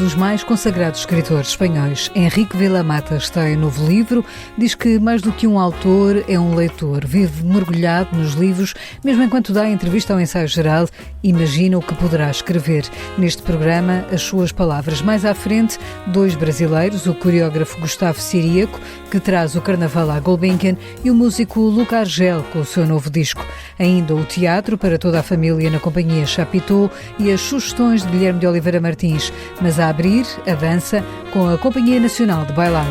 dos mais consagrados escritores espanhóis. Enrique Vila-Matas tem novo livro, diz que mais do que um autor é um leitor. Vive mergulhado nos livros, mesmo enquanto dá entrevista ao Ensaio Geral, imagina o que poderá escrever. Neste programa, as suas palavras. Mais à frente, dois brasileiros, o coreógrafo Gustavo Ciríaco, que traz o Carnaval à Gulbenkian, e o músico Luca Argel, com o seu novo disco. Ainda o teatro para toda a família na Companhia Chapitão e as sugestões de Guilherme de Oliveira Martins. Mas a abrir, a dança com a Companhia Nacional de Bailado.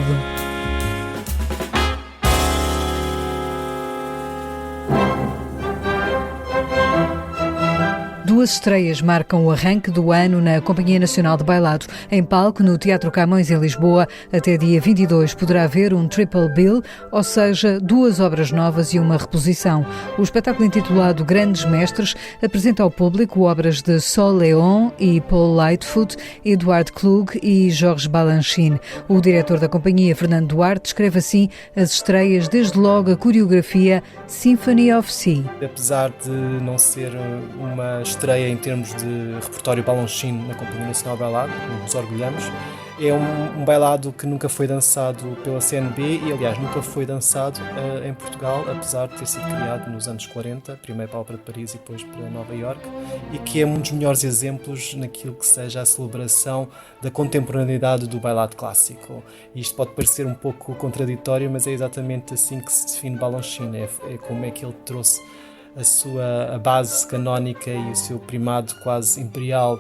Duas estreias marcam o arranque do ano na Companhia Nacional de Bailado. Em palco, no Teatro Camões, em Lisboa, até dia 22 poderá haver um triple bill, ou seja, duas obras novas e uma reposição. O espetáculo intitulado Grandes Mestres apresenta ao público obras de Sol Leon e Paul Lightfoot, Eduard Klug e Jorge Balanchine. O diretor da companhia, Fernando Duarte, descreve assim as estreias, desde logo a coreografia Symphony of Sea. Apesar de não ser uma estreia em termos de repertório Balanchine na Companhia Nacional de Bailado, nos orgulhamos, é um bailado que nunca foi dançado pela CNB e, aliás, nunca foi dançado em Portugal, apesar de ter sido criado nos anos 40, primeiro para a Ópera de Paris e depois para Nova Iorque, e que é um dos melhores exemplos naquilo que seja a celebração da contemporaneidade do bailado clássico. E isto pode parecer um pouco contraditório, mas é exatamente assim que se define Balanchine, é como é que ele trouxe a base canónica e o seu primado quase imperial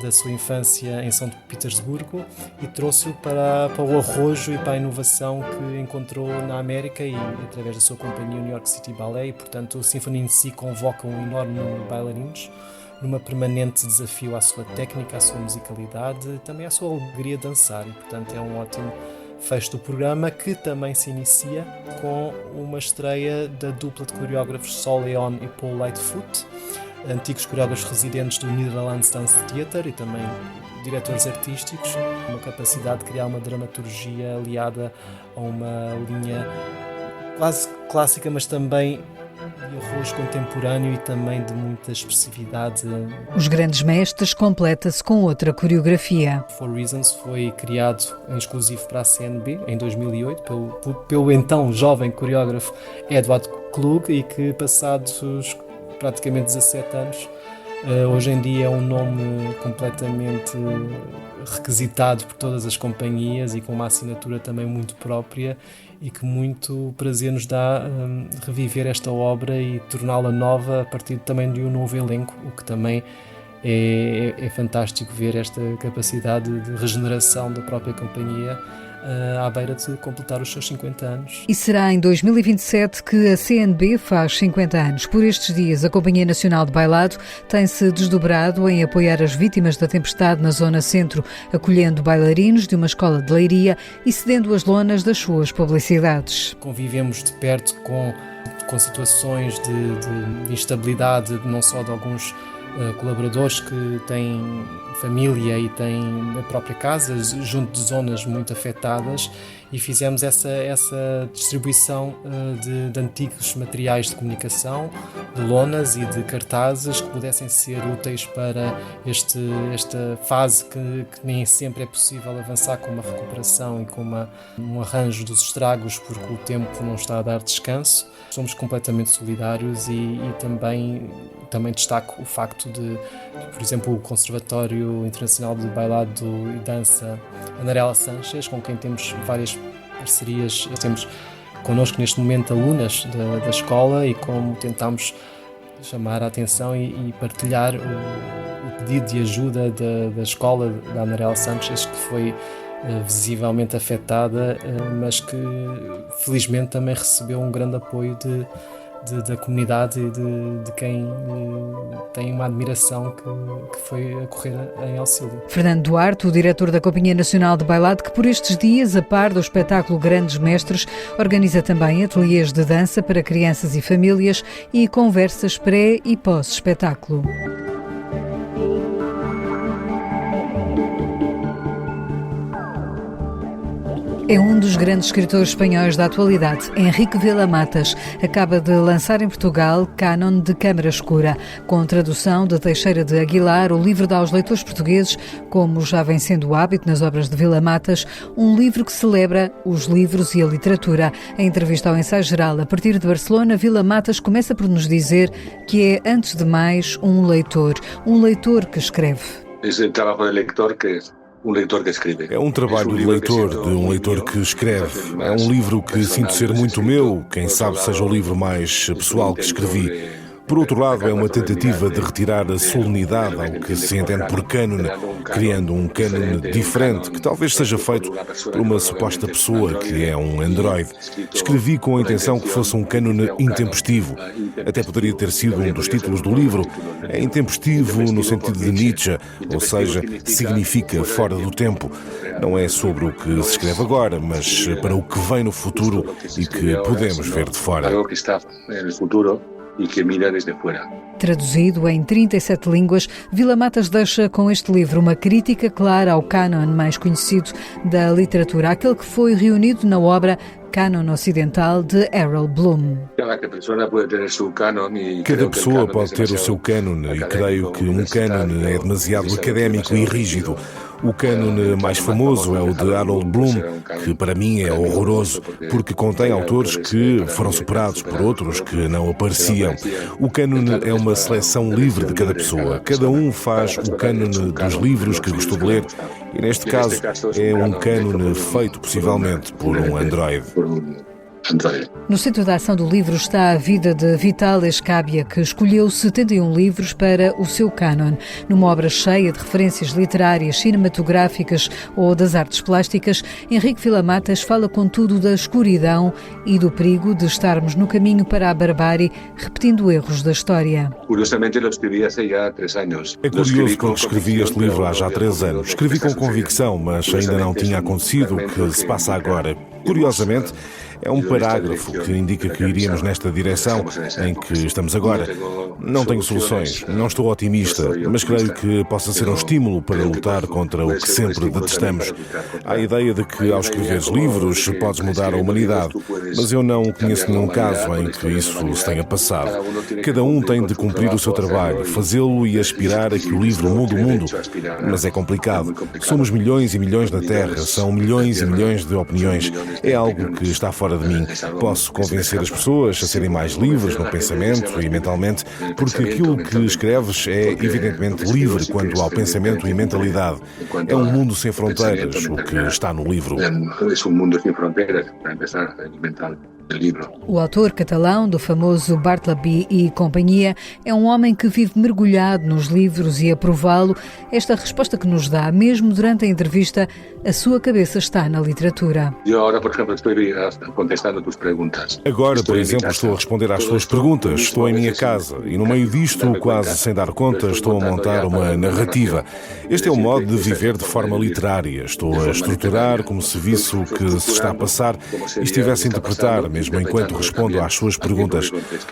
da sua infância em São Petersburgo e trouxe-o para o arrojo e para a inovação que encontrou na América e através da sua companhia, o New York City Ballet, e portanto o Symphony em si convoca um enorme número de bailarinos numa permanente desafio à sua técnica, à sua musicalidade, também à sua alegria de dançar, e portanto é um ótimo fecho do programa, que também se inicia com uma estreia da dupla de coreógrafos Sol Leon e Paul Lightfoot, antigos coreógrafos residentes do Netherlands Dance Theatre e também diretores artísticos, uma capacidade de criar uma dramaturgia aliada a uma linha quase clássica, mas também de arroz contemporâneo e também de muita expressividade. Os Grandes Mestres completa-se com outra coreografia. Four Reasons foi criado em exclusivo para a CNB em 2008 pelo então jovem coreógrafo Eduard Klug, e que passados praticamente 17 anos, hoje em dia é um nome completamente requisitado por todas as companhias e com uma assinatura também muito própria, e que muito prazer nos dá reviver esta obra e torná-la nova a partir também de um novo elenco, o que também é fantástico ver esta capacidade de regeneração da própria companhia à beira de completar os seus 50 anos. E será em 2027 que a CNB faz 50 anos. Por estes dias, a Companhia Nacional de Bailado tem-se desdobrado em apoiar as vítimas da tempestade na zona centro, acolhendo bailarinos de uma escola de Leiria e cedendo as lonas das suas publicidades. Convivemos de perto com situações de instabilidade, não só de alguns colaboradores que têm família e têm a própria casa junto de zonas muito afetadas, e fizemos essa distribuição de antigos materiais de comunicação, de lonas e de cartazes que pudessem ser úteis para esta fase que nem sempre é possível avançar com uma recuperação e com um arranjo dos estragos, porque o tempo não está a dar descanso. Somos completamente solidários e também destaco o facto de, por exemplo, o Conservatório Internacional de Bailado e Dança Anarela Sanchez, com quem temos várias parcerias. Temos connosco neste momento alunas da escola, e como tentamos chamar a atenção e partilhar o pedido de ajuda da escola da Anarela Sanchez, que foi visivelmente afetada, mas que felizmente também recebeu um grande apoio da comunidade e de quem tem uma admiração que foi a correr em auxílio. Fernando Duarte, o diretor da Companhia Nacional de Bailado, que por estes dias, a par do espetáculo Grandes Mestres, organiza também ateliês de dança para crianças e famílias e conversas pré e pós-espetáculo. É um dos grandes escritores espanhóis da atualidade. Henrique Vila-Matas acaba de lançar em Portugal Cânon de Câmara Escura. Com tradução de Teixeira de Aguilar, o livro dá aos leitores portugueses, como já vem sendo o hábito nas obras de Vila-Matas, um livro que celebra os livros e a literatura. Em entrevista ao Ensaio Geral, a partir de Barcelona, Vila-Matas começa por nos dizer que é, antes de mais, um leitor que escreve. É o trabalho do leitor que escreve. É um trabalho de leitor, de um leitor que escreve. É um livro que sinto ser muito meu, quem sabe seja o livro mais pessoal que escrevi. Por outro lado, é uma tentativa de retirar a solenidade ao que se entende por cânone, criando um cânone diferente, que talvez seja feito por uma suposta pessoa que é um androide. Escrevi com a intenção que fosse um cânone intempestivo. Até poderia ter sido um dos títulos do livro. É intempestivo no sentido de Nietzsche, ou seja, significa fora do tempo. Não é sobre o que se escreve agora, mas para o que vem no futuro e que podemos ver de fora. Algo que está no futuro e que mira desde fora. Traduzido em 37 línguas, Vila-Matas deixa com este livro uma crítica clara ao cânon mais conhecido da literatura, aquele que foi reunido na obra Cânon Ocidental de Harold Bloom. Cada pessoa pode ter o seu cânone e creio que um cânone é demasiado académico e rígido. O cânone mais famoso é o de Harold Bloom, que para mim é horroroso, porque contém autores que foram superados por outros que não apareciam. O cânone é uma seleção livre de cada pessoa. Cada um faz o cânone dos livros que gostou de ler, e neste caso é um cânone feito possivelmente por um androide. No centro da ação do livro está a vida de Vital Escábia, que escolheu 71 livros para o seu cânon. Numa obra cheia de referências literárias, cinematográficas ou das artes plásticas, Henrique Vila-Matas fala contudo da escuridão e do perigo de estarmos no caminho para a barbárie, repetindo erros da história. Curiosamente, lo escrevi há já 3 anos. É curioso porque escrevi este livro há já 3 anos. Escrevi com convicção, mas ainda não tinha acontecido o que se passa agora. Curiosamente, é um parágrafo que indica que iríamos nesta direção em que estamos agora. Não tenho soluções, não estou otimista, mas creio que possa ser um estímulo para lutar contra o que sempre detestamos. Há a ideia de que ao escreveres livros podes mudar a humanidade, mas eu não conheço nenhum caso em que isso se tenha passado. Cada um tem de cumprir o seu trabalho, fazê-lo e aspirar a que o livro mude o mundo, mas é complicado. Somos milhões e milhões na Terra, são milhões e milhões de opiniões. É algo que está fora de mim. Posso convencer as pessoas a serem mais livres no pensamento e mentalmente, porque aquilo que escreves é evidentemente livre quanto ao pensamento e mentalidade. É um mundo sem fronteiras, o que está no livro. É um mundo sem fronteiras, para começar, mental. O autor catalão do famoso Bartleby e companhia é um homem que vive mergulhado nos livros e a prová-lo. Esta resposta que nos dá, mesmo durante a entrevista, a sua cabeça está na literatura. Agora, por exemplo, estou contestando tuas perguntas. Agora, por exemplo, estou a responder às suas perguntas. Estou em minha casa e no meio disto, quase sem dar conta, estou a montar uma narrativa. Este é o modo de viver de forma literária. Estou a estruturar como se visse o que se está a passar e estivesse a interpretar, mesmo enquanto respondo às suas perguntas,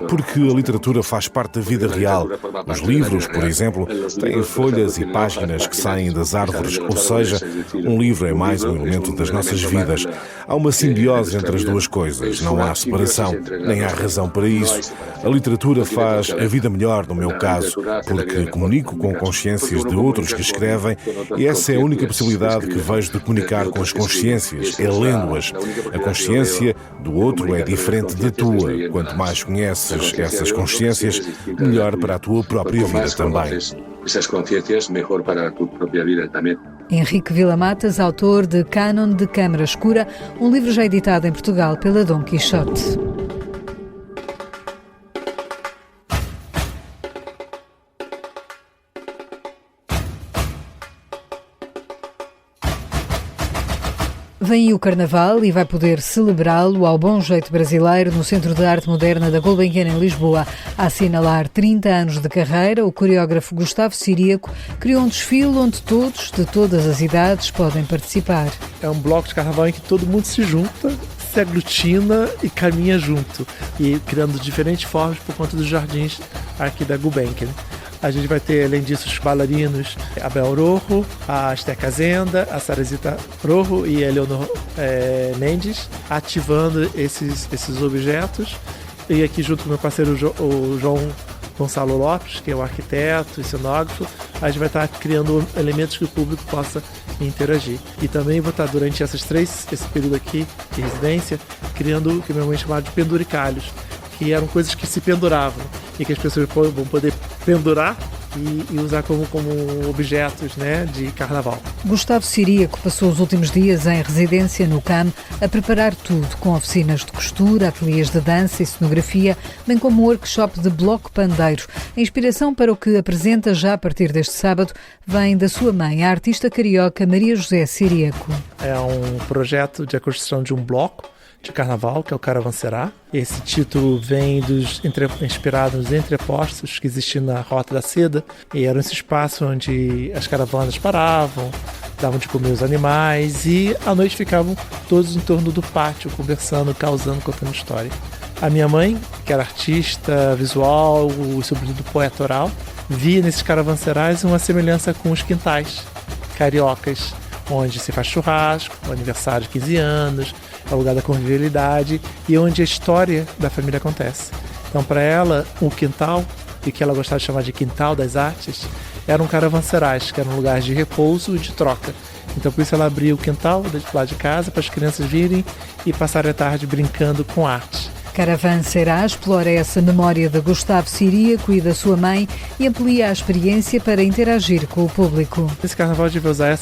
porque a literatura faz parte da vida real. Os livros, por exemplo, têm folhas e páginas que saem das árvores, ou seja, um livro é mais um elemento das nossas vidas. Há uma simbiose entre as duas coisas, não há separação, nem há razão para isso. A literatura faz a vida melhor, no meu caso, porque comunico com consciências de outros que escrevem e essa é a única possibilidade que vejo de comunicar com as consciências, é lendo-as. A consciência do outro é diferente da tua. Quanto mais conheces essas consciências, melhor para a tua própria vida também. Essas consciências, melhor para a tua própria vida também. Henrique Vila-Matas, autor de Cânon de Câmara Escura, um livro já editado em Portugal pela Dom Quixote. Vem aí o Carnaval e vai poder celebrá-lo ao bom jeito brasileiro no Centro de Arte Moderna da Gulbenkian em Lisboa. A assinalar 30 anos de carreira, o coreógrafo Gustavo Ciríaco criou um desfile onde todos, de todas as idades, podem participar. É um bloco de carnaval em que todo mundo se junta, se aglutina e caminha junto, e criando diferentes formas por conta dos jardins aqui da Gulbenkian. A gente vai ter, além disso, os bailarinos, a Bel Rojo, a Esther Cazenda, a Sarazita Rojo e a Eleonor Mendes, ativando esses objetos. E aqui junto com o meu parceiro, o João Gonçalo Lopes, que é o arquiteto e cenógrafo, a gente vai estar criando elementos que o público possa interagir. E também vou estar, durante esse período aqui de residência, criando o que minha mãe chamava de penduricalhos, que eram coisas que se penduravam e que as pessoas vão poder pendurar e usar como objetos, né, de carnaval. Gustavo Ciríaco passou os últimos dias em residência no CAM a preparar tudo, com oficinas de costura, ateliês de dança e cenografia, bem como um workshop de bloco pandeiro. A inspiração para o que apresenta já a partir deste sábado vem da sua mãe, a artista carioca Maria José Ciríaco. É um projeto de construção de um bloco de carnaval, que é o Caravanserá. Esse título vem inspirado nos entrepostos que existiam na Rota da Seda, e era esse espaço onde as caravanas paravam, davam de comer os animais e à noite ficavam todos em torno do pátio, conversando, causando, contando história. A minha mãe, que era artista visual e sobretudo poeta oral, via nesses caravanserais uma semelhança com os quintais cariocas, onde se faz churrasco, aniversário de 15 anos, é o lugar da convivialidade e onde a história da família acontece. Então, para ela, o quintal, e que ela gostava de chamar de quintal das artes, eram caravanserais, que eram lugares de repouso e de troca. Então, por isso ela abria o quintal do lado de casa para as crianças virem e passarem a tarde brincando com arte. Caravanserá explora essa memória de Gustavo Ciríaco e da sua mãe e amplia a experiência para interagir com o público. Esse carnaval de usar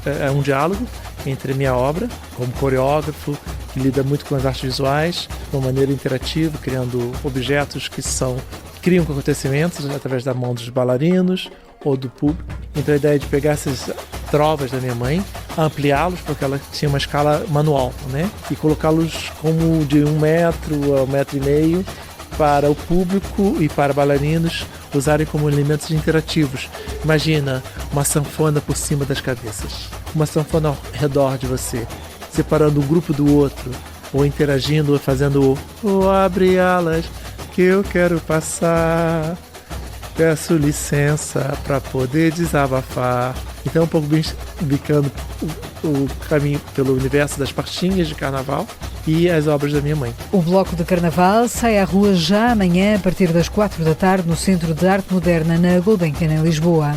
é um diálogo entre a minha obra, como coreógrafo, que lida muito com as artes visuais, de uma maneira interativa, criando objetos que criam acontecimentos através da mão dos bailarinos ou do público. Então a ideia é de pegar essas trovas da minha mãe, ampliá-los, porque ela tinha uma escala manual, né? E colocá-los como de 1 metro a 1,5 metro para o público e para bailarinos usarem como elementos interativos. Imagina uma sanfona por cima das cabeças, uma sanfona ao redor de você, separando um grupo do outro, ou interagindo, ou fazendo abre alas que eu quero passar, peço licença para poder desabafar. Então um pouco bicando o caminho pelo universo das partinhas de carnaval e as obras da minha mãe. O Bloco de Carnaval sai à rua já amanhã a partir das 4 da tarde no Centro de Arte Moderna na Gulbenkian, em Lisboa.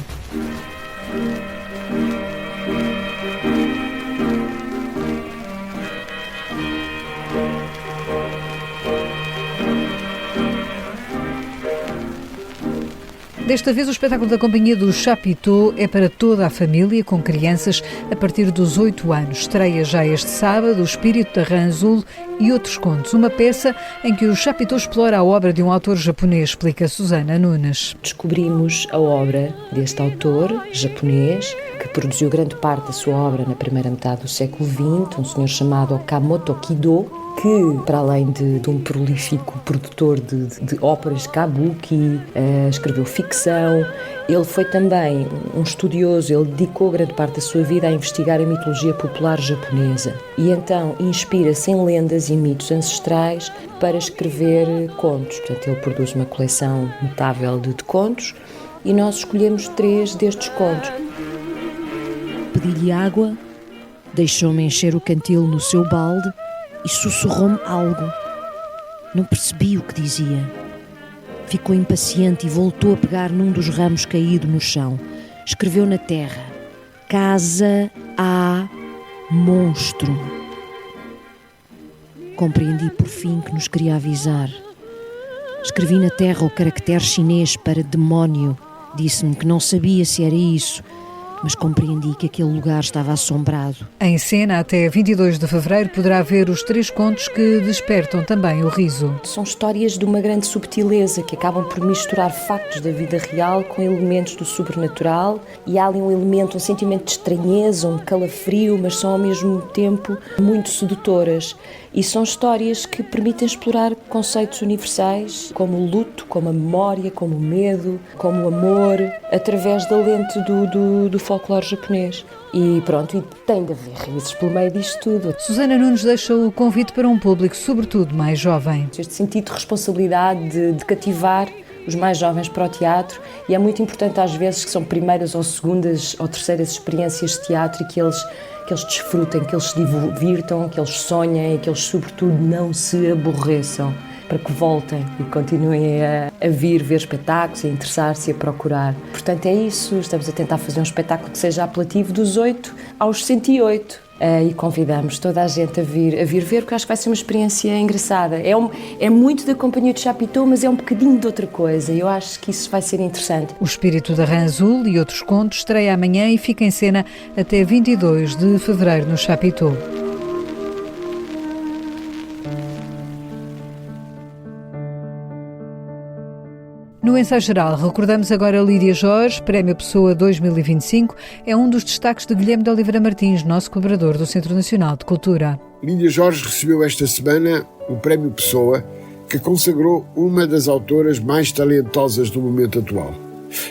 Desta vez, o espetáculo da Companhia do Chapiteau é para toda a família, com crianças a partir dos 8 anos. Estreia já este sábado O Espírito da Rã Azul e Outros Contos, uma peça em que o Chapiteau explora a obra de um autor japonês, explica Susana Nunes. Descobrimos a obra deste autor japonês, que produziu grande parte da sua obra na primeira metade do século XX, um senhor chamado Okamoto Kido, que, para além de um prolífico produtor de óperas kabuki, escreveu ficção. Ele foi também um estudioso, ele dedicou grande parte da sua vida a investigar a mitologia popular japonesa e então inspira-se em lendas e mitos ancestrais para escrever contos. Portanto, ele produz uma coleção notável de contos e nós escolhemos 3 destes contos. Pedi-lhe água, deixou-me encher o cantil no seu balde e sussurrou-me algo. Não percebi o que dizia. Ficou impaciente e voltou a pegar num dos ramos caído no chão. Escreveu na terra: Casa a monstro. Compreendi por fim que nos queria avisar. Escrevi na terra o caractere chinês para demónio. Disse-me que não sabia se era isso, mas compreendi que aquele lugar estava assombrado. Em cena, até 22 de fevereiro, poderá ver os 3 contos que despertam também o riso. São histórias de uma grande subtileza que acabam por misturar factos da vida real com elementos do sobrenatural, e há ali um sentimento de estranheza, um calafrio, mas são ao mesmo tempo muito sedutoras. E são histórias que permitem explorar conceitos universais, como o luto, como a memória, como o medo, como o amor, através da lente do folclore japonês. E pronto, e tem de haver risos pelo meio disto tudo. Susana Nunes deixa o convite para um público, sobretudo mais jovem. Este sentido de responsabilidade, de cativar os mais jovens para o teatro, e é muito importante às vezes que são primeiras ou segundas ou terceiras experiências de teatro e que eles desfrutem, que eles se divirtam, que eles sonhem e que eles sobretudo não se aborreçam, para que voltem e continuem a vir ver espetáculos, a interessar-se e a procurar. Portanto, é isso, estamos a tentar fazer um espetáculo que seja apelativo dos 8 aos 108. E convidamos toda a gente a vir ver, porque acho que vai ser uma experiência engraçada. É muito da Companhia de Chapiteau, mas é um bocadinho de outra coisa, e eu acho que isso vai ser interessante. O Espírito da Rã Azul e outros contos estreia amanhã e fica em cena até 22 de fevereiro no Chapiteau. No ensaio geral, recordamos agora Lídia Jorge, Prémio Pessoa 2025, é um dos destaques de Guilherme de Oliveira Martins, nosso colaborador do Centro Nacional de Cultura. Lídia Jorge recebeu esta semana o Prémio Pessoa, que consagrou uma das autoras mais talentosas do momento atual.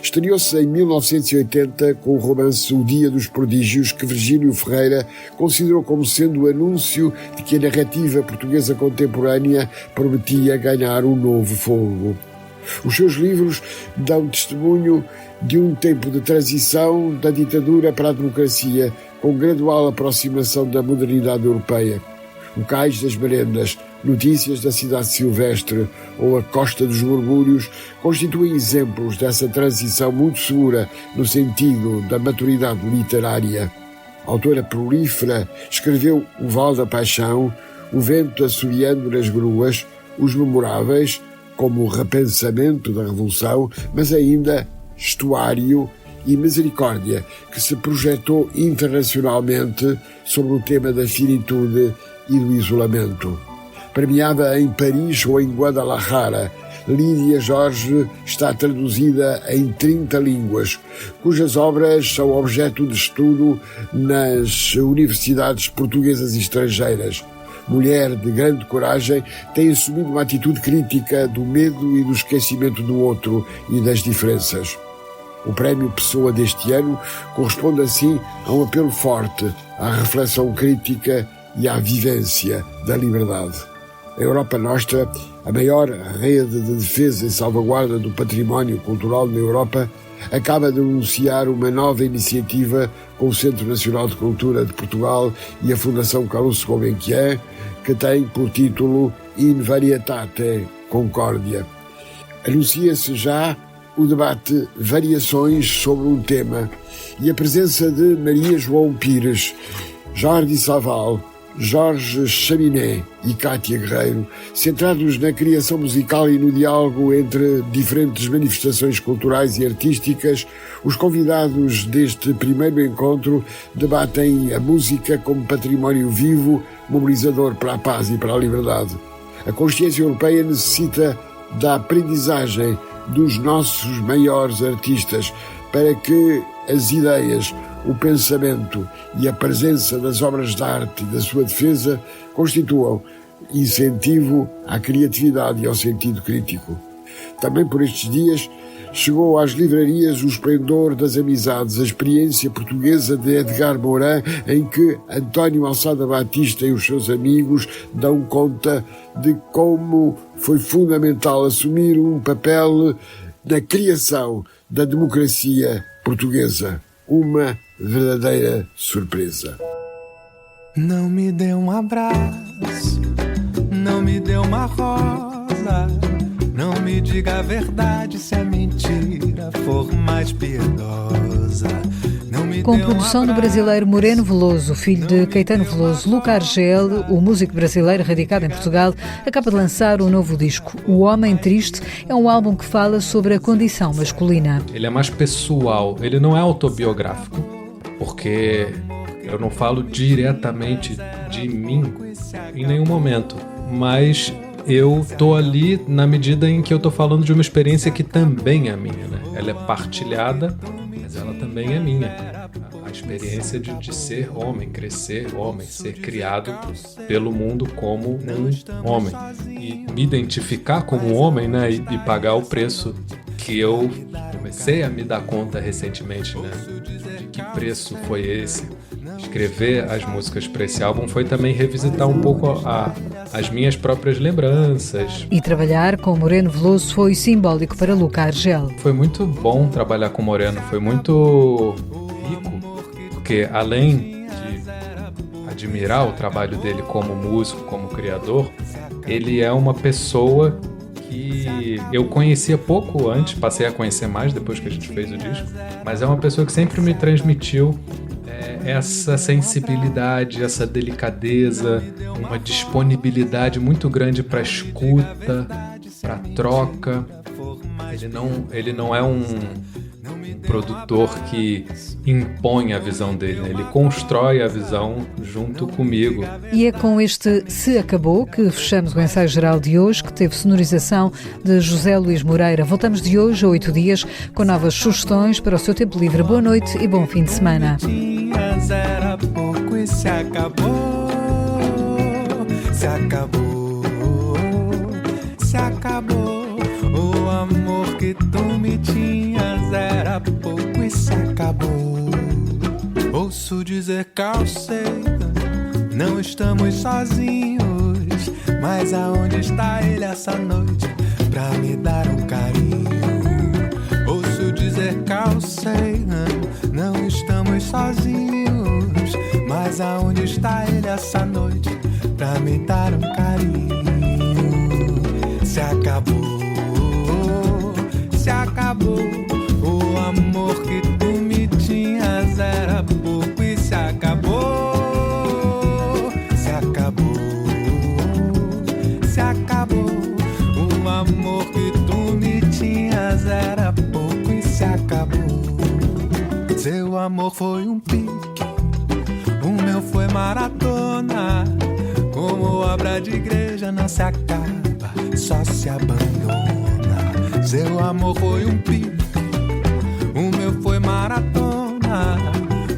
Estreou-se em 1980 com o romance O Dia dos Prodígios, que Virgílio Ferreira considerou como sendo o anúncio de que a narrativa portuguesa contemporânea prometia ganhar um novo fôlego. Os seus livros dão testemunho de um tempo de transição da ditadura para a democracia, com gradual aproximação da modernidade europeia. O Cais das Merendas, Notícias da Cidade Silvestre ou A Costa dos Murmúrios constituem exemplos dessa transição muito segura no sentido da maturidade literária. A autora prolífera escreveu O Val da Paixão, O Vento Assobiando nas Gruas, Os Memoráveis, como o repensamento da Revolução, mas ainda Estuário e Misericórdia, que se projetou internacionalmente sobre o tema da finitude e do isolamento. Premiada em Paris ou em Guadalajara, Lídia Jorge está traduzida em 30 línguas, cujas obras são objeto de estudo nas universidades portuguesas e estrangeiras. Mulher de grande coragem, tem assumido uma atitude crítica do medo e do esquecimento do outro e das diferenças. O Prémio Pessoa deste ano corresponde assim a um apelo forte à reflexão crítica e à vivência da liberdade. A Europa Nostra, a maior rede de defesa e salvaguarda do património cultural na Europa, acaba de anunciar uma nova iniciativa com o Centro Nacional de Cultura de Portugal e a Fundação Calouste Gulbenkian, que tem por título In Varietate Concórdia. Anuncia-se já o debate Variações sobre um tema e a presença de Maria João Pires, Jordi Savall, Jorge Chaminé e Cátia Guerreiro, centrados na criação musical e no diálogo entre diferentes manifestações culturais e artísticas. Os convidados deste primeiro encontro debatem a música como património vivo, mobilizador para a paz e para a liberdade. A consciência europeia necessita da aprendizagem dos nossos maiores artistas para que as ideias, o pensamento e a presença das obras de arte e da sua defesa constituam incentivo à criatividade e ao sentido crítico. Também por estes dias chegou às livrarias O Esplendor das Amizades, a experiência portuguesa de Edgar Morin, em que António Alçada Batista e os seus amigos dão conta de como foi fundamental assumir um papel na criação da democracia portuguesa. Uma verdadeira surpresa. Não me dê um abraço, não me dê uma rosa, não me diga a verdade se a mentira for mais piedosa. Com produção do brasileiro Moreno Veloso, filho de Caetano Veloso, Luca Argel, o músico brasileiro radicado em Portugal, acaba de lançar um novo disco. O Homem Triste é um álbum que fala sobre a condição masculina. Ele é mais pessoal, ele não é autobiográfico, porque eu não falo diretamente de mim em nenhum momento, mas eu tô ali na medida em que eu tô falando de uma experiência que também é minha, né? Ela é partilhada, mas ela também é minha. A experiência de ser homem, crescer homem, ser criado pelo mundo como um homem. E me identificar como um homem, né? E pagar o preço que eu comecei a me dar conta recentemente, né? De que preço foi esse. escrever as músicas para esse álbum foi também revisitar um pouco as minhas próprias lembranças. E trabalhar com Moreno Veloso foi simbólico para Luca Argel. Foi muito bom trabalhar com Moreno, foi muito rico, porque além de admirar o trabalho dele como músico, como criador, ele é uma pessoa que eu conhecia pouco antes, passei a conhecer mais depois que a gente fez o disco, mas é uma pessoa que sempre me transmitiu essa sensibilidade, essa delicadeza, uma disponibilidade muito grande para escuta, para troca. Ele não é um produtor que impõe a visão dele, né? Ele constrói a visão junto comigo. E é com este Se Acabou que fechamos o ensaio geral de hoje, que teve sonorização de José Luís Moreira. Voltamos de hoje a 8 dias com novas sugestões para o seu tempo livre. Boa noite e bom fim de semana. Era pouco e se acabou, se acabou, se acabou. O amor que tu me tinhas era pouco e se acabou. Ouço dizer calceira, não estamos sozinhos, mas aonde está ele essa noite pra me dar um carinho? Ouço dizer calceira, não estamos sozinhos, mas aonde está ele essa noite pra me dar um carinho? Se acabou, se acabou. O amor que tu me tinhas era pouco e se acabou. Se acabou, se acabou. O amor que tu me tinhas era pouco e se acabou. Seu amor foi um pique, o meu foi maratona. Como obra de igreja não se acaba, só se abandona. Seu amor foi um pique, o meu foi maratona.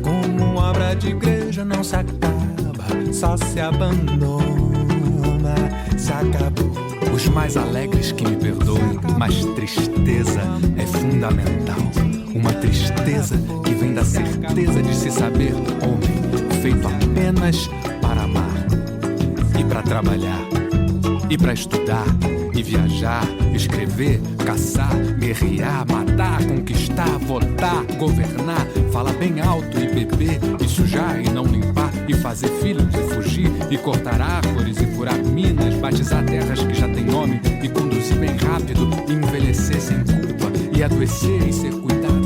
Como obra de igreja não se acaba, só se abandona. Se acabou. Os mais alegres que me perdoem, mas tristeza é fundamental. Uma tristeza que vem da certeza de se saber homem, feito apenas para amar e para trabalhar, e para estudar, e viajar, escrever, caçar, guerrear, matar, conquistar, votar, governar, falar bem alto e beber, e sujar e não limpar, e fazer filhos e fugir, e cortar árvores e furar minas, batizar terras que já têm nome, e conduzir bem rápido, e envelhecer sem culpa, e adoecer e ser cuidado